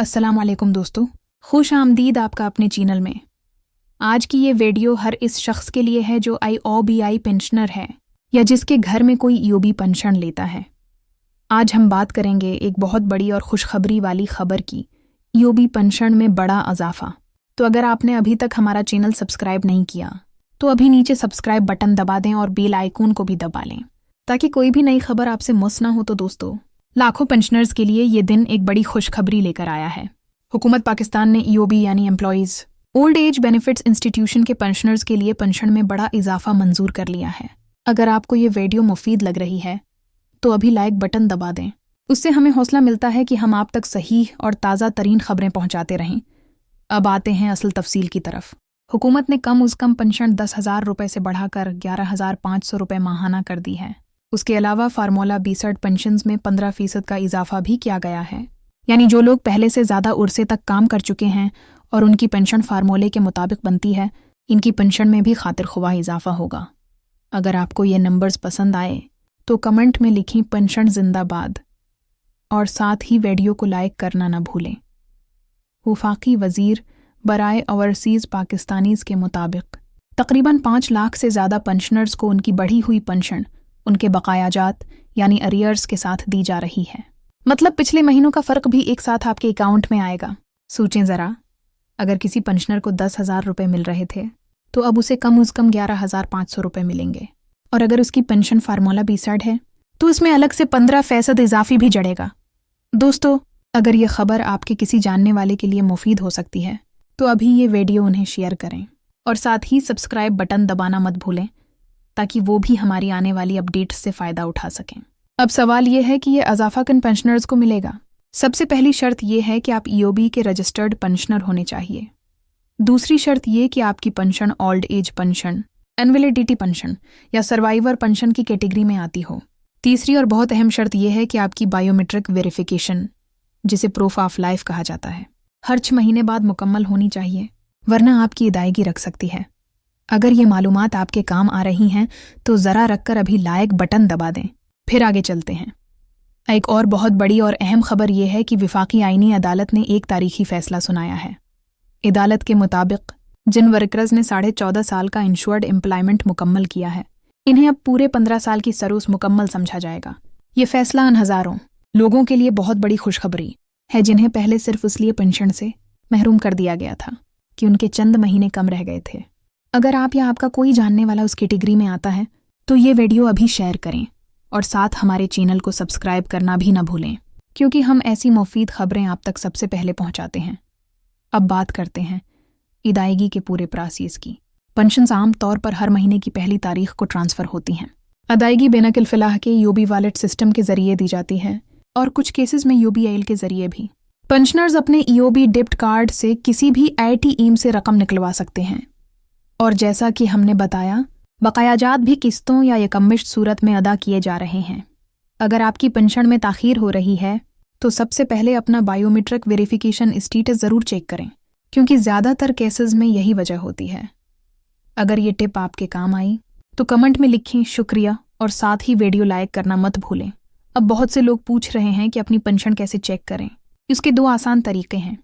अस्सलाम वालेकुम दोस्तों, खुश आमदीद आपका अपने चैनल में। आज की ये वीडियो हर इस शख्स के लिए है जो IOBI पेंशनर है या जिसके घर में कोई EOB पेंशन लेता है। आज हम बात करेंगे एक बहुत बड़ी और खुशखबरी वाली खबर की, EOB पेंशन में बड़ा इजाफा। तो अगर आपने अभी तक हमारा चैनल सब्सक्राइब नहीं किया तो अभी नीचे सब्सक्राइब बटन दबा दें और बेल आइकन को भी दबा लें ताकि कोई भी नई खबर आपसे मिस ना हो। तो दोस्तों, लाखों पेंशनर्स के लिए ये दिन एक बड़ी खुशखबरी लेकर आया है। हुकूमत पाकिस्तान ने EOB यानी employees old age benefits institution के पेंशनर्स के लिए पेंशन में बड़ा इजाफा मंजूर कर लिया है। अगर आपको ये वीडियो मुफीद लग रही है तो अभी लाइक बटन दबा दें, उससे हमें हौसला मिलता है कि हम आप तक सही और ताज़ा तरीन खबरें पहुँचाते रहें। अब आते हैं असल तफसील की तरफ। हुकूमत ने कम उज़ कम पेंशन 10,000 रुपये से बढ़ाकर 11,500 रुपये माहाना कर दी है। उसके अलावा फार्मूला B-सर्ट पेंशन्स में 15% का इजाफा भी किया गया है, यानी जो लोग पहले से ज़्यादा उर्से तक काम कर चुके हैं और उनकी पेंशन फार्मूले के मुताबिक बनती है, इनकी पेंशन में भी खातिर ख्वाह इजाफा होगा। अगर आपको ये नंबर्स पसंद आए तो कमेंट में लिखें पेंशन जिंदाबाद और साथ ही वीडियो को लाइक करना न भूलें। वफाकी वज़ीर बराए ओवरसीज़ पाकिस्तानीज़ के मुताबिक तकरीबन 5 लाख से ज़्यादा पेंशनर्स को उनकी बढ़ी हुई पेंशन उनके बकायाजात यानी अरियर्स के साथ दी जा रही है। मतलब पिछले महीनों का फ़र्क भी एक साथ आपके अकाउंट में आएगा। सोचें ज़रा, अगर किसी पेंशनर को 10,000 रुपये मिल रहे थे तो अब उसे कम उज़ कम 11,500 रुपये मिलेंगे, और अगर उसकी पेंशन फार्मूला B-सर्ट है तो इसमें अलग से 15% इजाफी भी जड़ेगा। दोस्तों, अगर ये खबर आपके किसी जानने वाले के लिए मुफीद हो सकती है तो अभी ये वीडियो उन्हें शेयर करें और साथ ही सब्सक्राइब बटन दबाना मत भूलें ताकि वो भी हमारी आने वाली अपडेट्स से फ़ायदा उठा सकें। अब सवाल ये है कि ये इजाफा किन पेंशनर्स को मिलेगा। सबसे पहली शर्त ये है कि आप EOB के रजिस्टर्ड पेंशनर होने चाहिए। दूसरी शर्त ये कि आपकी pension old age pension, invalidity pension या सर्वाइवर पेंशन की कैटेगरी में आती हो। तीसरी और बहुत अहम शर्त यह है कि आपकी बायोमेट्रिक वेरिफिकेशन, जिसे प्रूफ ऑफ लाइफ कहा जाता है, हर 6 महीने बाद मुकम्मल होनी चाहिए, वरना आपकी अदायगी रख सकती है। अगर ये मालूमात आपके काम आ रही हैं तो ज़रा रखकर अभी लाइक बटन दबा दें। फिर आगे चलते हैं। एक और बहुत बड़ी और अहम खबर यह है कि वफाकी आईनी अदालत ने एक तारीखी फ़ैसला सुनाया है। अदालत के मुताबिक जिन वर्कर्स ने 14.5 साल का इंश्योर्ड एम्प्लॉयमेंट मुकम्मल किया है, इन्हें अब पूरे 15 साल की सर्विस मुकम्मल समझा जाएगा। ये फ़ैसला उन हज़ारों लोगों के लिए बहुत बड़ी खुशखबरी है जिन्हें पहले सिर्फ इसलिए पेंशन से महरूम कर दिया गया था कि उनके चंद महीने कम रह गए थे। अगर आप या आपका कोई जानने वाला उस कैटेगरी में आता है तो ये वीडियो अभी शेयर करें और साथ हमारे चैनल को सब्सक्राइब करना भी न भूलें, क्योंकि हम ऐसी मुफीद खबरें आप तक सबसे पहले पहुंचाते हैं। अब बात करते हैं अदायगी के पूरे प्रोसेस की। पेंशन्स आम तौर पर हर महीने की पहली तारीख को ट्रांसफ़र होती हैं। अदायगी बेनकिल-फ़िलाह के EOB वॉलेट सिस्टम के ज़रिए दी जाती है और कुछ केसेस में UBIL के ज़रिए भी। पेंशनर्स अपने EOB डेबिट कार्ड से किसी भी ATM से रकम निकलवा सकते हैं, और जैसा कि हमने बताया, बकायाजात भी किस्तों या यकम्मिश्त सूरत में अदा किए जा रहे हैं। अगर आपकी पेंशन में ताख़ीर हो रही है तो सबसे पहले अपना बायोमेट्रिक वेरिफिकेशन स्टेटस ज़रूर चेक करें, क्योंकि ज़्यादातर केसेस में यही वजह होती है। अगर ये टिप आपके काम आई तो कमेंट में लिखें शुक्रिया और साथ ही वीडियो लाइक करना मत भूलें। अब बहुत से लोग पूछ रहे हैं कि अपनी पेंशन कैसे चेक करें। इसके 2 आसान तरीके हैं।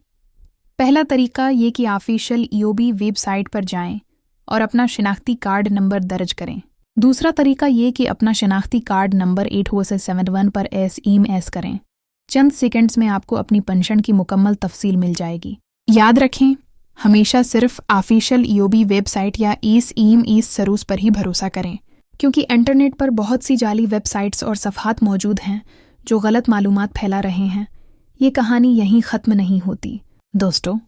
पहला तरीका ये कि ऑफिशियल EOB वेबसाइट पर जाएं और अपना शिनाख्ती कार्ड नंबर दर्ज करें। दूसरा तरीका ये कि अपना शिनाख्ती कार्ड नंबर 80771 पर SMS करें। चंद सेकंड्स में आपको अपनी पेंशन की मुकम्मल तफसील मिल जाएगी। याद रखें, हमेशा सिर्फ ऑफिशियल EOB वेबसाइट या EASEAM सरूस पर ही भरोसा करें, क्योंकि इंटरनेट पर बहुत सी जाली वेबसाइट्स और सफ़हात मौजूद हैं जो गलत मालूमात फैला रहे हैं। ये कहानी यहीं ख़त्म नहीं होती। दोस्तों,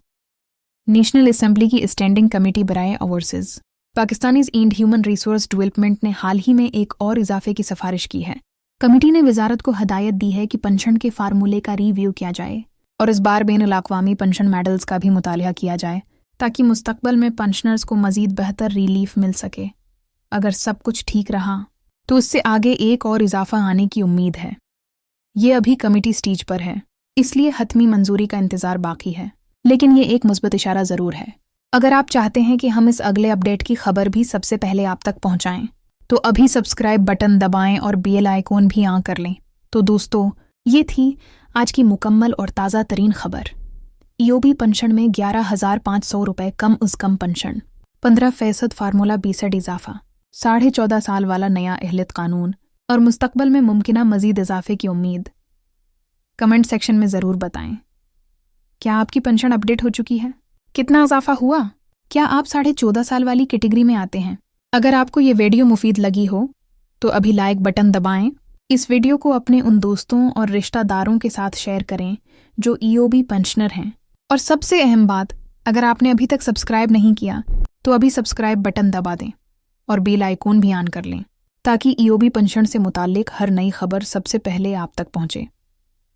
नेशनल असेंबली की स्टैंडिंग कमेटी बराए overseas Pakistanis and human resource development ने हाल ही में एक और इजाफे की सिफारिश की है। कमेटी ने वजारत को हदायत दी है कि पेंशन के फार्मूले का रिव्यू किया जाए और इस बार बैनुल-अक़वामी पेंशन मेडल्स का भी मुतालिया किया जाए, ताकि मुस्तक़बल में पेंशनर्स को मज़ीद बेहतर रिलीफ मिल सके। अगर सब कुछ ठीक रहा तो इससे आगे एक और इजाफा आने की उम्मीद है। ये अभी कमेटी स्टेज पर है, इसलिए हतमी मंजूरी का इंतज़ार बाकी है, लेकिन ये एक मुस्बत इशारा ज़रूर है। अगर आप चाहते हैं कि हम इस अगले अपडेट की खबर भी सबसे पहले आप तक पहुंचाएं, तो अभी सब्सक्राइब बटन दबाएं और बेल आइकॉन भी ऑन कर लें। तो दोस्तों, ये थी आज की मुकम्मल और ताज़ा तरीन खबर। ईओबी पेंशन में 11,500 रुपए कम उस कम पेंशन, 15% फार्मूला बीसेड इजाफा, 14.5 साल वाला नया अहलियत कानून और मुस्तकबल में मुमकिना मजीद इजाफे की उम्मीद। कमेंट सेक्शन में ज़रूर बताएं, क्या आपकी पेंशन अपडेट हो चुकी है? कितना इजाफा हुआ? क्या आप 14.5 साल वाली कैटेगरी में आते हैं? अगर आपको ये वीडियो मुफीद लगी हो तो अभी लाइक बटन दबाएं। इस वीडियो को अपने उन दोस्तों और रिश्तेदारों के साथ शेयर करें जो ईओबी पेंशनर हैं। और सबसे अहम बात, अगर आपने अभी तक सब्सक्राइब नहीं किया तो अभी सब्सक्राइब बटन दबा दें और बेल आइकॉन भी ऑन कर लें ताकि ईओबी पेंशन से मुताल्लिक हर नई खबर सबसे पहले आप तक पहुंचे।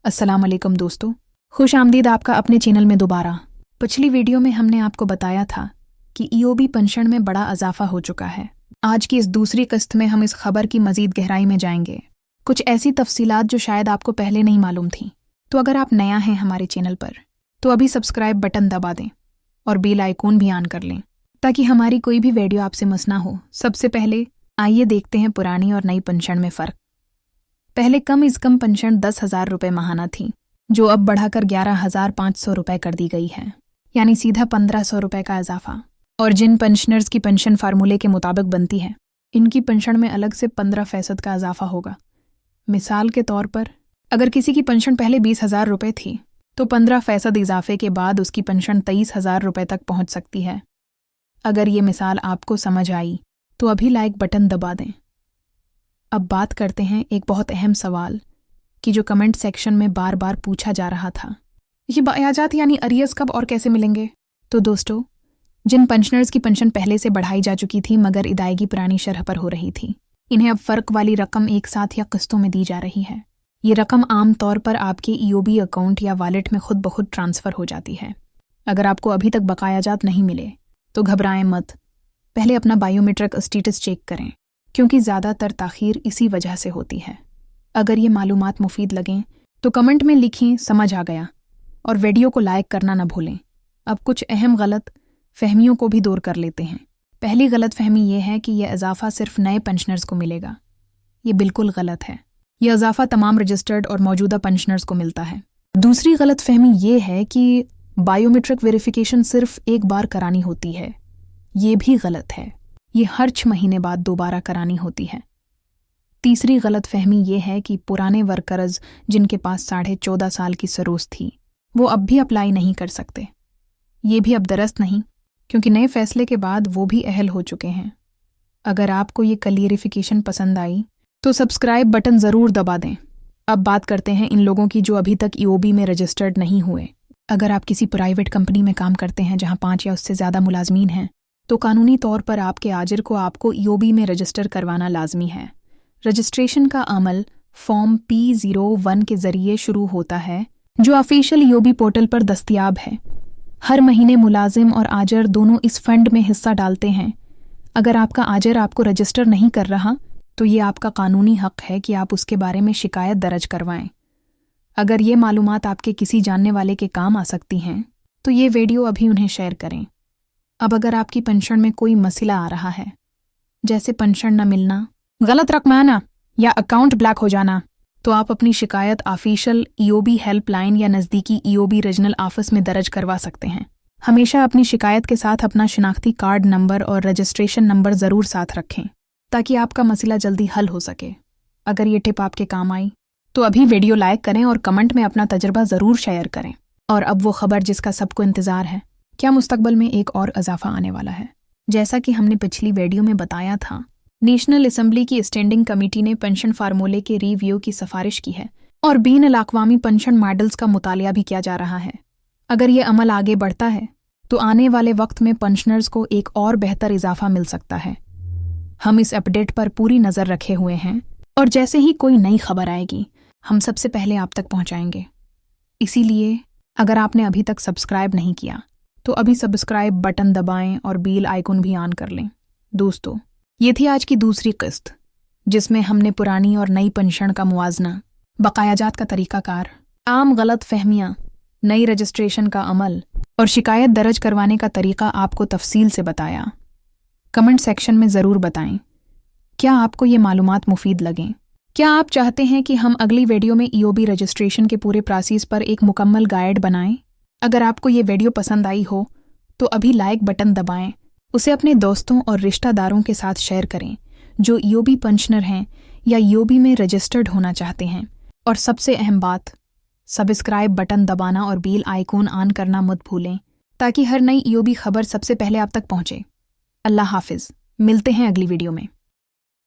अस्सलाम वालेकुम दोस्तों, खुश आमदीद आपका अपने चैनल में दोबारा। पिछली वीडियो में हमने आपको बताया था कि ईओबी पेंशन में बड़ा इजाफा हो चुका है। आज की इस दूसरी किस्त में हम इस खबर की मजीद गहराई में जाएंगे, कुछ ऐसी तफसीलात जो शायद आपको पहले नहीं मालूम थी। तो अगर आप नया हैं हमारे चैनल पर तो अभी सब्सक्राइब बटन दबा दें और बेल आइकॉन भी ऑन कर लें ताकि हमारी कोई भी वीडियो आपसे मिस ना हो। सबसे पहले आइए देखते हैं पुरानी और नई पेंशन में फ़र्क। पहले कम इज़ कम पेंशन 10,000 रुपये माहाना थी, जो अब बढ़ाकर 11,500 रुपये कर दी गई है, यानी सीधा 1,500 रुपये का इजाफा। और जिन पेंशनर्स की पेंशन फार्मूले के मुताबिक बनती है, इनकी पेंशन में अलग से 15% का इजाफा होगा। मिसाल के तौर पर अगर किसी की पेंशन पहले 20,000 रुपये थी तो 15% इजाफे के बाद उसकी पेंशन 23,000 रुपये तक पहुंच सकती है। अगर ये मिसाल आपको समझ आई तो अभी लाइक बटन दबा दें। अब बात करते हैं एक बहुत अहम सवाल कि जो कमेंट सेक्शन में बार बार पूछा जा रहा था, ये ब्याजात यानी अरियर्स कब और कैसे मिलेंगे? तो दोस्तों, जिन पेंशनर्स की पेंशन पहले से बढ़ाई जा चुकी थी मगर अदायगी पुरानी शरह पर हो रही थी, इन्हें अब फ़र्क वाली रकम एक साथ या किस्तों में दी जा रही है। ये रकम आम तौर पर आपके ईओबी अकाउंट या वॉलेट में खुद ब खुद ट्रांसफ़र हो जाती है। अगर आपको अभी तक बकायाजात नहीं मिले तो घबराएं मत, पहले अपना बायोमेट्रिक स्टेटस चेक करें, क्योंकि ज़्यादातर ताख़ीर इसी वजह से होती है। अगर ये मालूमात मुफीद लगें तो कमेंट में लिखें समझ आ गया, और वीडियो को लाइक करना न भूलें। अब कुछ अहम गलत फहमियों को भी दूर कर लेते हैं। पहली गलत फहमी ये है कि यह इजाफा सिर्फ नए पेंशनर्स को मिलेगा। ये बिल्कुल गलत है। यह इजाफा तमाम रजिस्टर्ड और मौजूदा पेंशनर्स को मिलता है। दूसरी गलत फहमी ये है कि बायोमेट्रिक वेरिफिकेशन सिर्फ एक बार करानी होती है। ये भी गलत है। ये हर 6 महीने बाद दोबारा करानी होती है। तीसरी गलत फहमी ये है कि पुराने वर्कर्स जिनके पास 14.5 साल की सरोस थी वो अब भी अप्लाई नहीं कर सकते। ये भी अब दरस्त नहीं, क्योंकि नए फैसले के बाद वो भी अहल हो चुके हैं। अगर आपको ये क्लियरिफिकेशन पसंद आई तो सब्सक्राइब बटन ज़रूर दबा दें। अब बात करते हैं इन लोगों की जो अभी तक ईओबी में रजिस्टर्ड नहीं हुए। अगर आप किसी प्राइवेट कंपनी में काम करते हैं जहां 5 या उससे ज़्यादा मुलाजमीन हैं तो कानूनी तौर पर आपके आजिर को आपको ईओबी में रजिस्टर करवाना लाजमी है। रजिस्ट्रेशन का अमल फॉर्म P01 के ज़रिए शुरू होता है, जो ऑफिशियल ईओबी पोर्टल पर दस्तयाब है। हर महीने मुलाजिम और आजर दोनों इस फंड में हिस्सा डालते हैं। अगर आपका आजर आपको रजिस्टर नहीं कर रहा तो ये आपका कानूनी हक है कि आप उसके बारे में शिकायत दर्ज करवाएं। अगर ये मालूमात आपके किसी जानने वाले के काम आ सकती हैं तो ये वीडियो अभी उन्हें शेयर करें। अब अगर आपकी पेंशन में कोई मसला आ रहा है, जैसे पेंशन न मिलना, गलत रकम आना या अकाउंट ब्लैक हो जाना, तो आप अपनी शिकायत ऑफिशियल ईओबी हेल्पलाइन या नज़दीकी ईओबी रीजनल ऑफिस में दर्ज करवा सकते हैं। हमेशा अपनी शिकायत के साथ अपना शिनाख्ती कार्ड नंबर और रजिस्ट्रेशन नंबर ज़रूर साथ रखें ताकि आपका मसला जल्दी हल हो सके। अगर ये टिप आपके काम आई तो अभी वीडियो लाइक करें और कमेंट में अपना तजुर्बा ज़रूर शेयर करें। और अब वो खबर जिसका सबको इंतज़ार है, क्या मुस्तकबल में एक और इजाफा आने वाला है? जैसा कि हमने पिछली वीडियो में बताया था, नेशनल असम्बली की स्टैंडिंग कमेटी ने पेंशन फार्मूले के रिव्यू की सिफारिश की है और बीन अल-अक़वामी पेंशन मॉडल्स का मुतालिया भी किया जा रहा है। अगर ये अमल आगे बढ़ता है तो आने वाले वक्त में पेंशनर्स को एक और बेहतर इजाफा मिल सकता है। हम इस अपडेट पर पूरी नज़र रखे हुए हैं और जैसे ही कोई नई खबर आएगी हम सबसे पहले आप तक पहुंचाएंगे। इसीलिए अगर आपने अभी तक सब्सक्राइब नहीं किया तो अभी सब्सक्राइब बटन दबाएं और बेल आइकन भी ऑन कर लें। दोस्तों, ये थी आज की दूसरी किस्त, जिसमें हमने पुरानी और नई पेंशन का मुआजना, बकायाजात का तरीकाकार, आम गलत फहमियाँ, नई रजिस्ट्रेशन का अमल और शिकायत दर्ज करवाने का तरीका आपको तफसील से बताया। कमेंट सेक्शन में ज़रूर बताएं, क्या आपको ये मालूमात मुफीद लगें? क्या आप चाहते हैं कि हम अगली वीडियो में ईओबी रजिस्ट्रेशन के पूरे प्रोसेस पर एक मुकम्मल गाइड बनाएं? अगर आपको ये वीडियो पसंद आई हो तो अभी लाइक बटन दबाएं, उसे अपने दोस्तों और रिश्तेदारों के साथ शेयर करें जो ईओबी पेंशनर हैं या ईओबी में रजिस्टर्ड होना चाहते हैं। और सबसे अहम बात, सब्सक्राइब बटन दबाना और बेल आइकॉन ऑन करना मत भूलें ताकि हर नई ईओबी खबर सबसे पहले आप तक पहुंचे। अल्लाह हाफिज़, मिलते हैं अगली वीडियो में।